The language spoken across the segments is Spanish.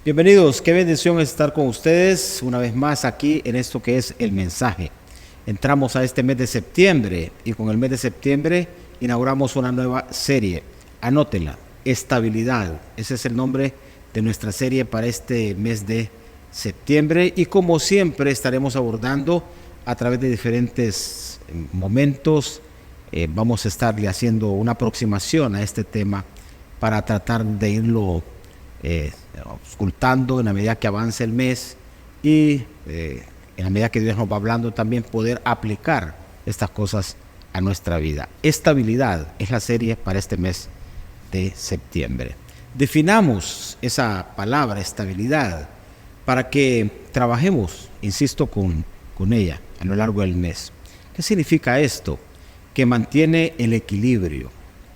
Bienvenidos, qué bendición estar con ustedes una vez más aquí en esto que es el mensaje. Entramos a este mes de septiembre y con el mes de septiembre inauguramos una nueva serie. Anótela, Estabilidad. Ese es el nombre de nuestra serie para este mes de septiembre y como siempre estaremos abordando a través de diferentes momentos. Vamos a estarle haciendo una aproximación a este tema para tratar de irlo auscultando en la medida que avance el mes y en la medida que Dios nos va hablando también poder aplicar estas cosas a nuestra vida. Estabilidad es la serie para este mes de septiembre. Definamos esa palabra estabilidad para que trabajemos, insisto, con ella a lo largo del mes. ¿Qué significa esto? Que mantiene el equilibrio.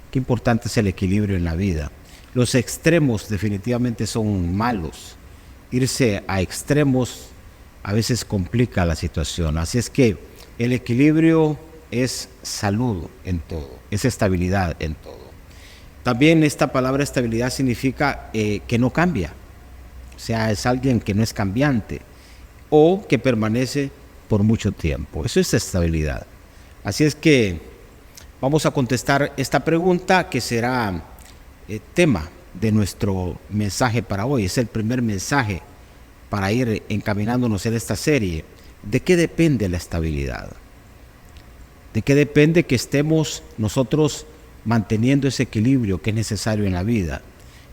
Qué importante es el equilibrio en la vida. Los extremos definitivamente son malos. Irse a extremos a veces complica la situación. Así es que el equilibrio es salud en todo, es estabilidad en todo. También esta palabra estabilidad significa que no cambia. O sea, es alguien que no es cambiante o que permanece por mucho tiempo. Eso es estabilidad. Así es que vamos a contestar esta pregunta que será tema de nuestro mensaje para hoy. Es el primer mensaje para ir encaminándonos en esta serie. ¿De qué depende la estabilidad? ¿De qué depende que estemos nosotros manteniendo ese equilibrio que es necesario en la vida?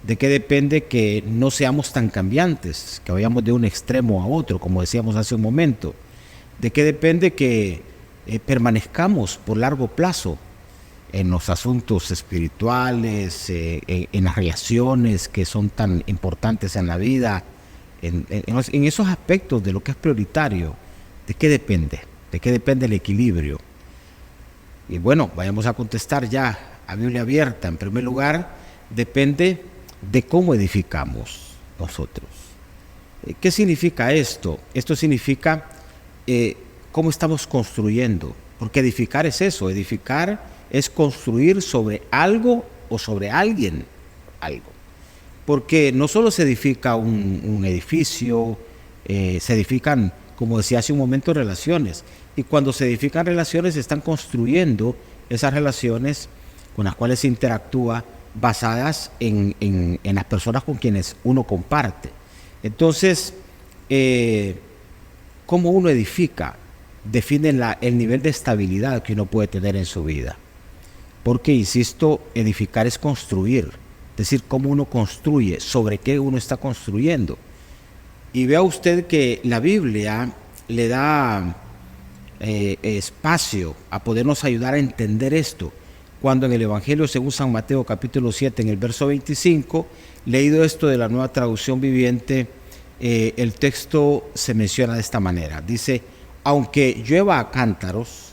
¿De qué depende que no seamos tan cambiantes, que vayamos de un extremo a otro, como decíamos hace un momento? ¿De qué depende que permanezcamos por largo plazo en los asuntos espirituales, en las relaciones que son tan importantes en la vida, en esos aspectos de lo que es prioritario? ¿De qué depende? ¿De qué depende el equilibrio? Y bueno, vayamos a contestar ya a Biblia abierta. En primer lugar, depende de cómo edificamos nosotros. ¿Qué significa esto? Esto significa cómo estamos construyendo. Porque edificar es eso, edificar es construir sobre algo o sobre alguien algo. Porque no solo se edifica un edificio, se edifican, como decía hace un momento, relaciones. Y cuando se edifican relaciones, se están construyendo esas relaciones con las cuales se interactúa, basadas en las personas con quienes uno comparte. Entonces, cómo uno edifica define el nivel de estabilidad que uno puede tener en su vida. Porque, insisto, edificar es construir, es decir, cómo uno construye, sobre qué uno está construyendo. Y vea usted que la Biblia le da espacio a podernos ayudar a entender esto. Cuando en el Evangelio según San Mateo capítulo 7, en el verso 25, leído esto de la Nueva Traducción Viviente, el texto se menciona de esta manera. Dice, aunque llueva a cántaros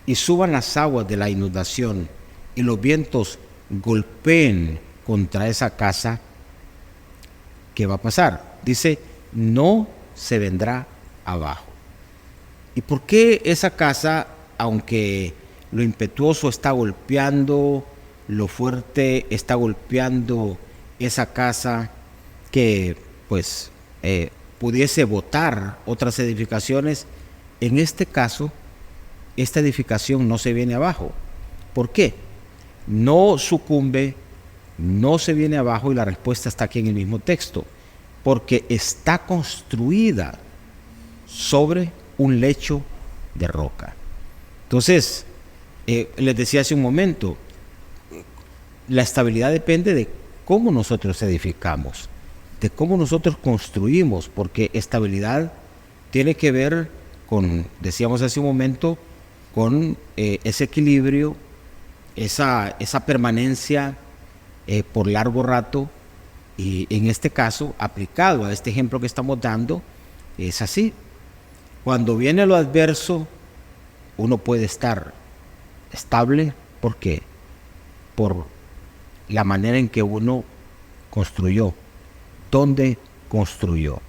y suban las aguas de la inundación y los vientos golpeen contra esa casa, ¿qué va a pasar? Dice, no se vendrá abajo. ¿Y por qué esa casa, aunque lo impetuoso está golpeando, lo fuerte está golpeando esa casa que pues pudiese botar otras edificaciones, en este caso esta edificación no se viene abajo? ¿Por qué? No sucumbe, no se viene abajo, y la respuesta está aquí en el mismo texto, porque está construida sobre un lecho de roca. Entonces, les decía hace un momento, la estabilidad depende de cómo nosotros edificamos, de cómo nosotros construimos, porque estabilidad tiene que ver con, decíamos hace un momento, con ese equilibrio, esa permanencia por largo rato, y en este caso, aplicado a este ejemplo que estamos dando, es así. Cuando viene lo adverso, uno puede estar estable. ¿Por qué? Por la manera en que uno construyó, dónde construyó.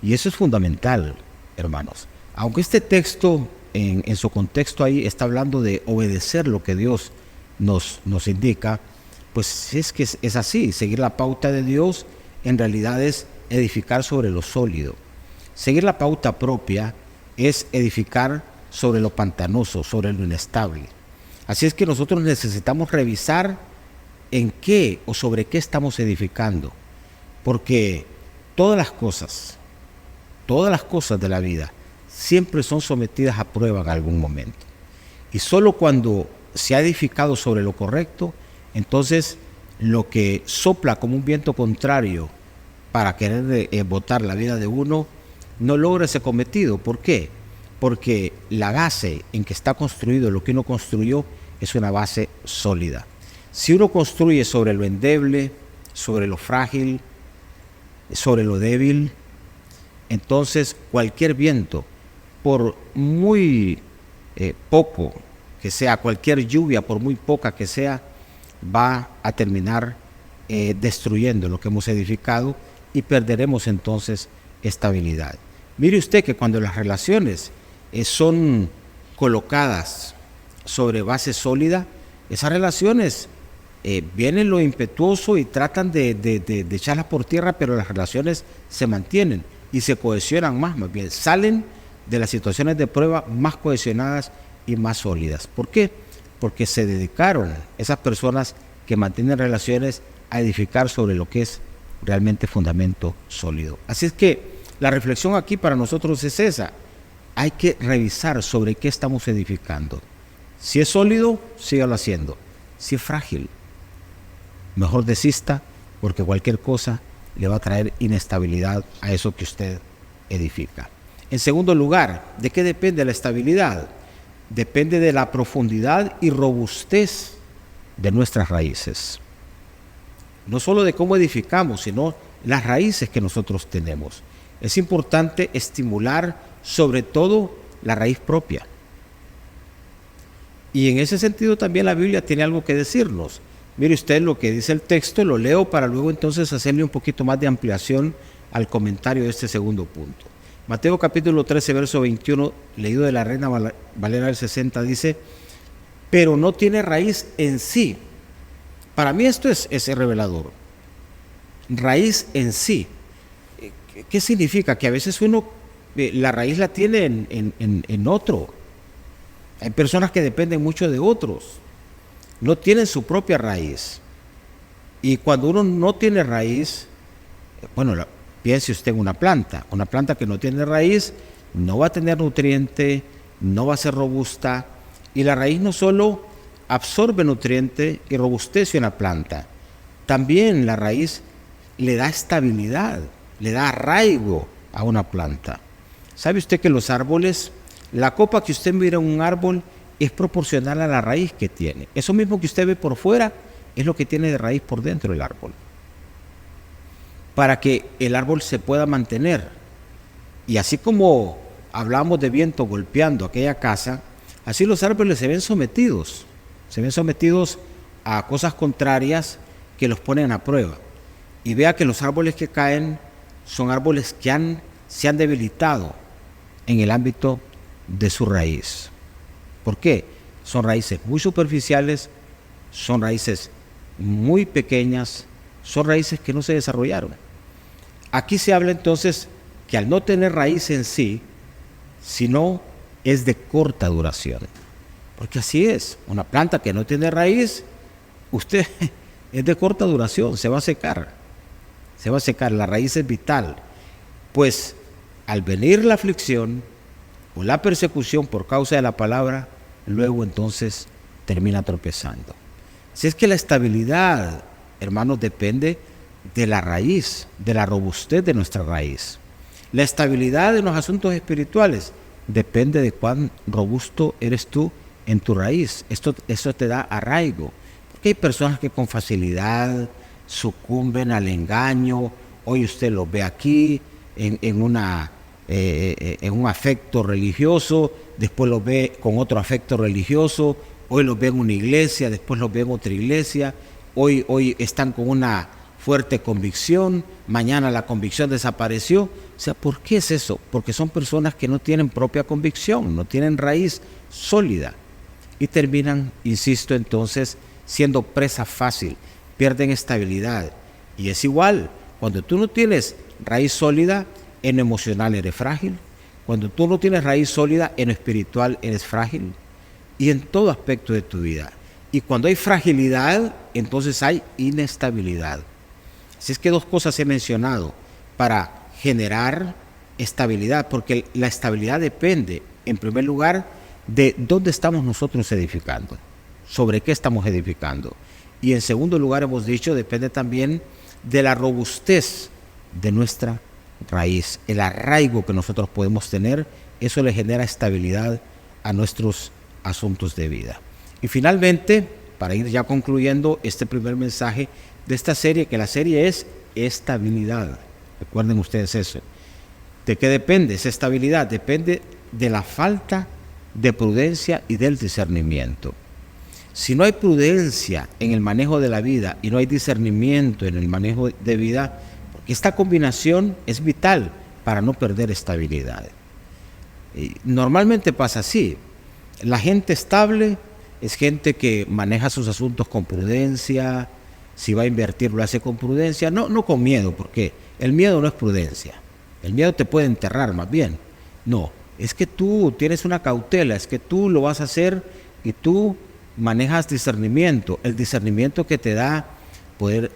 Y eso es fundamental, hermanos. Aunque este texto, en su contexto ahí, está hablando de obedecer lo que Dios nos indica, pues es que es así, seguir la pauta de Dios en realidad es edificar sobre lo sólido. Seguir la pauta propia es edificar sobre lo pantanoso, sobre lo inestable. Así es que nosotros necesitamos revisar en qué o sobre qué estamos edificando, porque todas las cosas de la vida siempre son sometidas a prueba en algún momento. Y solo cuando se ha edificado sobre lo correcto, entonces lo que sopla como un viento contrario para querer botar la vida de uno, no logra ese cometido. ¿Por qué? Porque la base en que está construido lo que uno construyó es una base sólida. Si uno construye sobre lo endeble, sobre lo frágil, sobre lo débil, entonces cualquier viento, por muy poco que sea, cualquier lluvia, por muy poca que sea, va a terminar destruyendo lo que hemos edificado y perderemos entonces estabilidad. Mire usted que cuando las relaciones son colocadas sobre base sólida, esas relaciones vienen lo impetuoso y tratan de echarlas por tierra, pero las relaciones se mantienen y se cohesionan más bien, salen de las situaciones de prueba más cohesionadas y más sólidas. ¿Por qué? Porque se dedicaron esas personas que mantienen relaciones a edificar sobre lo que es realmente fundamento sólido. Así es que la reflexión aquí para nosotros es esa. Hay que revisar sobre qué estamos edificando. Si es sólido, sígalo haciendo. Si es frágil, mejor desista, porque cualquier cosa le va a traer inestabilidad a eso que usted edifica. En segundo lugar, ¿de qué depende la estabilidad? Depende de la profundidad y robustez de nuestras raíces. No solo de cómo edificamos, sino las raíces que nosotros tenemos. Es importante estimular sobre todo la raíz propia. Y en ese sentido también la Biblia tiene algo que decirnos. Mire usted lo que dice el texto, lo leo para luego entonces hacerle un poquito más de ampliación al comentario de este segundo punto. Mateo capítulo 13, verso 21, leído de la Reina Valera del 60, dice: pero no tiene raíz en sí. Para mí esto es revelador. Raíz en sí. ¿Qué significa? Que a veces uno la raíz la tiene en otro. Hay personas que dependen mucho de otros. No tienen su propia raíz. Y cuando uno no tiene raíz, bueno, piense usted en una planta que no tiene raíz, no va a tener nutriente, no va a ser robusta, y la raíz no solo absorbe nutriente y robustece una planta, también la raíz le da estabilidad, le da arraigo a una planta. ¿Sabe usted que los árboles, la copa que usted mira en un árbol es proporcional a la raíz que tiene? Eso mismo que usted ve por fuera es lo que tiene de raíz por dentro el árbol, para que el árbol se pueda mantener. Y así como hablamos de viento golpeando aquella casa, así los árboles se ven sometidos a cosas contrarias que los ponen a prueba. Y vea que los árboles que caen son árboles que se han debilitado en el ámbito de su raíz. ¿Por qué? Son raíces muy superficiales, son raíces muy pequeñas, son raíces que no se desarrollaron. Aquí se habla entonces que al no tener raíz en sí, sino es de corta duración. Porque así es, una planta que no tiene raíz, usted es de corta duración, se va a secar, la raíz es vital. Pues al venir la aflicción o la persecución por causa de la palabra, luego entonces termina tropezando. Si es que la estabilidad, hermanos, depende de la raíz, de la robustez de nuestra raíz. La estabilidad en los asuntos espirituales depende de cuán robusto eres tú en tu raíz. Eso te da arraigo. Porque hay personas que con facilidad sucumben al engaño. Hoy usted los ve aquí en un afecto religioso, después los ve con otro afecto religioso, hoy los ve en una iglesia, después los ve en otra iglesia, hoy están con una fuerte convicción, mañana la convicción desapareció. O sea, ¿por qué es eso? Porque son personas que no tienen propia convicción, no tienen raíz sólida y terminan, insisto, entonces siendo presa fácil, pierden estabilidad. Y es igual Cuando tú no tienes raíz sólida, en lo emocional eres frágil. Cuando tú no tienes raíz sólida, en lo espiritual eres frágil. Y en todo aspecto de tu vida. Y cuando hay fragilidad, entonces hay inestabilidad. Así es que 2 cosas he mencionado para generar estabilidad, porque la estabilidad depende, en primer lugar, de dónde estamos nosotros edificando, sobre qué estamos edificando. Y en segundo lugar, hemos dicho, depende también de la robustez de nuestra raíz, el arraigo que nosotros podemos tener. Eso le genera estabilidad a nuestros asuntos de vida. Y finalmente, para ir ya concluyendo este primer mensaje de esta serie, que la serie es estabilidad. Recuerden ustedes eso. ¿De qué depende esa estabilidad? Depende de la falta de prudencia y del discernimiento. Si no hay prudencia en el manejo de la vida y no hay discernimiento en el manejo de vida, porque esta combinación es vital para no perder estabilidad. Y normalmente pasa así. La gente estable es gente que maneja sus asuntos con prudencia. Si va a invertir, lo hace con prudencia, no con miedo, porque el miedo no es prudencia. El miedo te puede enterrar más bien. No, es que tú tienes una cautela, es que tú lo vas a hacer y tú manejas discernimiento. El discernimiento que te da poder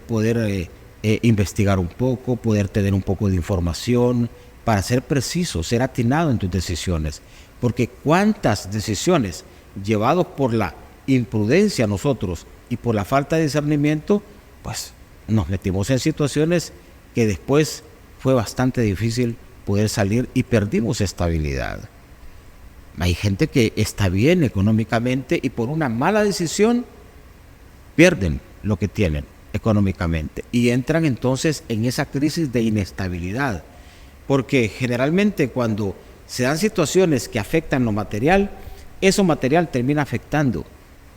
investigar un poco, poder tener un poco de información para ser preciso, ser atinado en tus decisiones. Porque cuántas decisiones llevados por la imprudencia nosotros y por la falta de discernimiento, pues nos metimos en situaciones que después fue bastante difícil poder salir y perdimos estabilidad. Hay gente que está bien económicamente y por una mala decisión pierden lo que tienen económicamente y entran entonces en esa crisis de inestabilidad, porque generalmente cuando se dan situaciones que afectan lo material, eso material termina afectando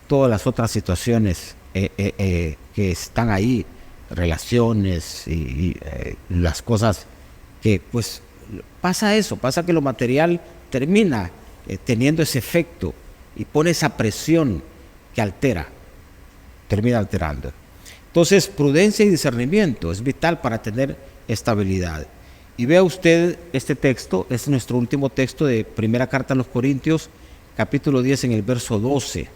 todas las otras situaciones que están ahí, relaciones y las cosas que pues pasa eso, pasa que lo material termina teniendo ese efecto y pone esa presión que termina alterando. Entonces, prudencia y discernimiento es vital para tener estabilidad. Y vea usted este texto, es nuestro último texto de primera carta a los Corintios, capítulo 10 en el verso 12.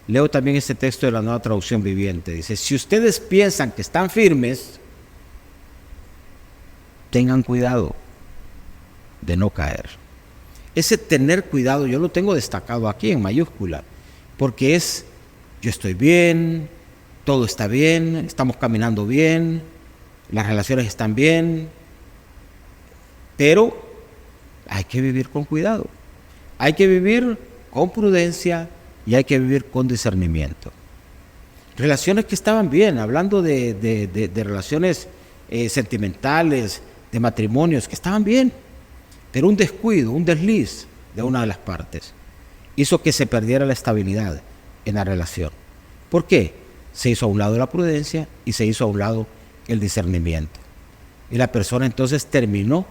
Leo también este texto de la Nueva Traducción Viviente. Dice, si ustedes piensan que están firmes, tengan cuidado de no caer. Ese tener cuidado, yo lo tengo destacado aquí en mayúscula, porque es, yo estoy bien, todo está bien, estamos caminando bien, las relaciones están bien, pero hay que vivir con cuidado, hay que vivir con prudencia y hay que vivir con discernimiento. Relaciones que estaban bien, hablando de relaciones sentimentales, de matrimonios que estaban bien, pero un descuido, un desliz de una de las partes hizo que se perdiera la estabilidad en la relación. ¿Por qué? Se hizo a un lado la prudencia y se hizo a un lado el discernimiento. Y la persona entonces terminó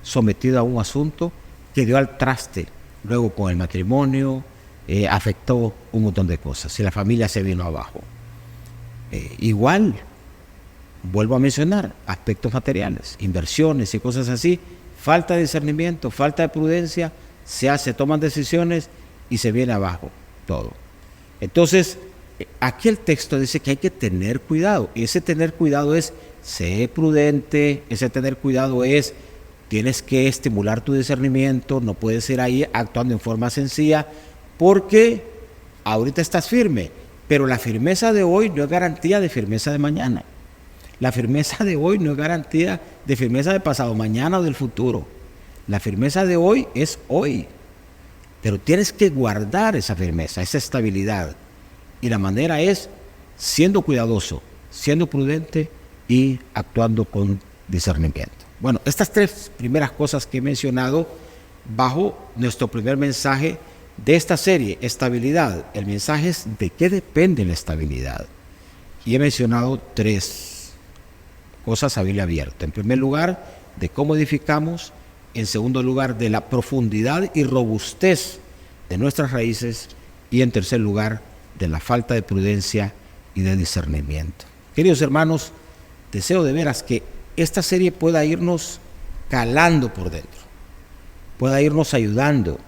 sometida a un asunto que dio al traste luego con el matrimonio, afectó un montón de cosas y la familia se vino abajo. Igual, vuelvo a mencionar, aspectos materiales, inversiones y cosas así, falta de discernimiento, falta de prudencia, se toman decisiones y se viene abajo todo. Entonces, aquí el texto dice que hay que tener cuidado, y ese tener cuidado es ser prudente, ese tener cuidado es, tienes que estimular tu discernimiento, no puedes ir ahí actuando en forma sencilla, porque ahorita estás firme, pero la firmeza de hoy no es garantía de firmeza de mañana. La firmeza de hoy no es garantía de firmeza de pasado mañana o del futuro. La firmeza de hoy es hoy, pero tienes que guardar esa firmeza, esa estabilidad. Y la manera es siendo cuidadoso, siendo prudente y actuando con discernimiento. Bueno, estas 3 primeras cosas que he mencionado bajo nuestro primer mensaje de esta serie, estabilidad. El mensaje es de qué depende la estabilidad. Y he mencionado 3 cosas a Biblia abierta. En primer lugar, de cómo edificamos. En segundo lugar, de la profundidad y robustez de nuestras raíces. Y en tercer lugar, de la falta de prudencia y de discernimiento. Queridos hermanos, deseo de veras que esta serie pueda irnos calando por dentro, pueda irnos ayudando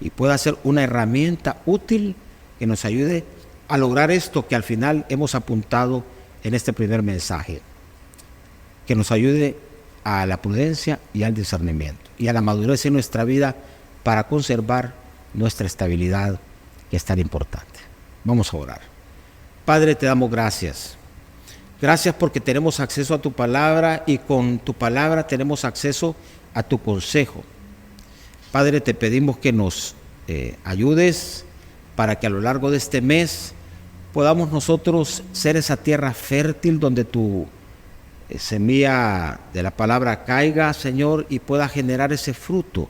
y pueda ser una herramienta útil que nos ayude a lograr esto que al final hemos apuntado en este primer mensaje, que nos ayude a la prudencia y al discernimiento y a la madurez en nuestra vida para conservar nuestra estabilidad, que es tan importante. Vamos a orar. Padre, te damos gracias. Gracias porque tenemos acceso a tu palabra y con tu palabra tenemos acceso a tu consejo. Padre, te pedimos que nos ayudes para que a lo largo de este mes podamos nosotros ser esa tierra fértil donde tu semilla de la palabra caiga, Señor, y pueda generar ese fruto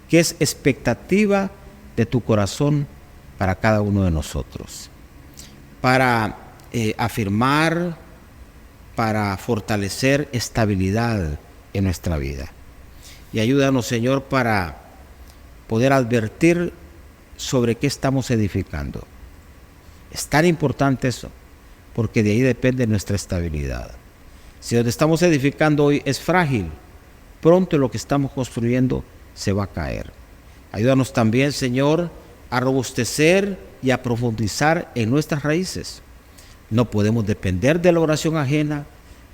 que es expectativa de tu corazón para cada uno de nosotros, para afirmar, para fortalecer estabilidad en nuestra vida. Y ayúdanos, Señor, para poder advertir sobre qué estamos edificando. Es tan importante eso, porque de ahí depende nuestra estabilidad. Si donde estamos edificando hoy es frágil, pronto lo que estamos construyendo se va a caer. Ayúdanos también, Señor, a robustecer y a profundizar en nuestras raíces. No podemos depender de la oración ajena,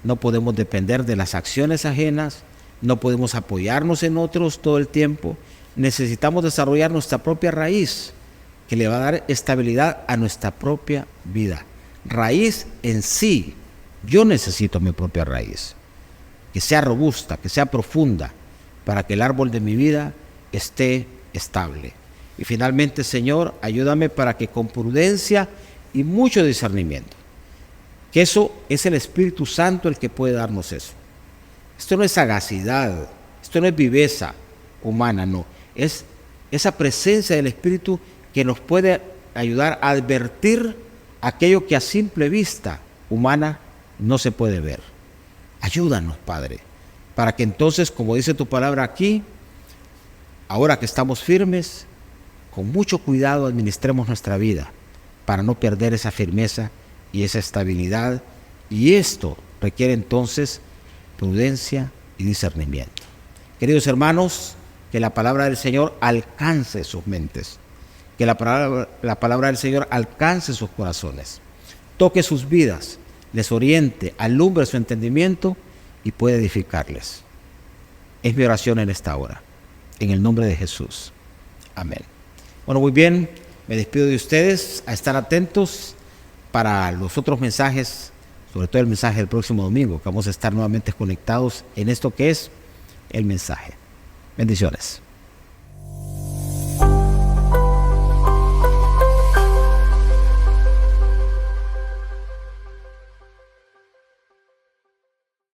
no podemos depender de las acciones ajenas, no podemos apoyarnos en otros todo el tiempo. Necesitamos desarrollar nuestra propia raíz, que le va a dar estabilidad a nuestra propia vida. Raíz en sí. Yo necesito mi propia raíz, que sea robusta, que sea profunda, para que el árbol de mi vida esté estable. Y finalmente, Señor, ayúdame para que con prudencia y mucho discernimiento, que eso es el Espíritu Santo el que puede darnos eso. Esto no es sagacidad, esto no es viveza humana, no. Es esa presencia del Espíritu que nos puede ayudar a advertir aquello que a simple vista humana no se puede ver. Ayúdanos, Padre, para que entonces, como dice tu palabra aquí, ahora que estamos firmes, con mucho cuidado administremos nuestra vida para no perder esa firmeza y esa estabilidad. Y esto requiere entonces prudencia y discernimiento. Queridos hermanos, que la palabra del Señor alcance sus mentes, que la palabra del Señor alcance sus corazones, toque sus vidas, les oriente, alumbre su entendimiento y puede edificarles. Es mi oración en esta hora, en el nombre de Jesús. Amén. Bueno, muy bien, me despido de ustedes, a estar atentos para los otros mensajes, sobre todo el mensaje del próximo domingo, que vamos a estar nuevamente conectados en esto que es el mensaje. Bendiciones.